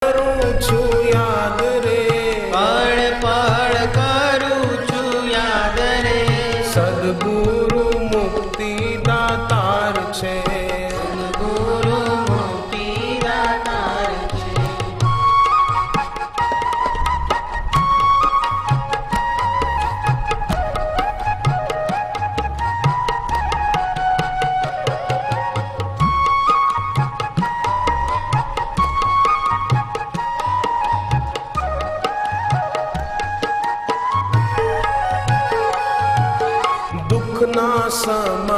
કરું છું યાદ રે, પળ પળ કરું છું યાદ રે, સદગુરુ મુક્તિ દાતાર છે, ગુરુ મુક્તિ દાતાર છે. દુઃખના સમય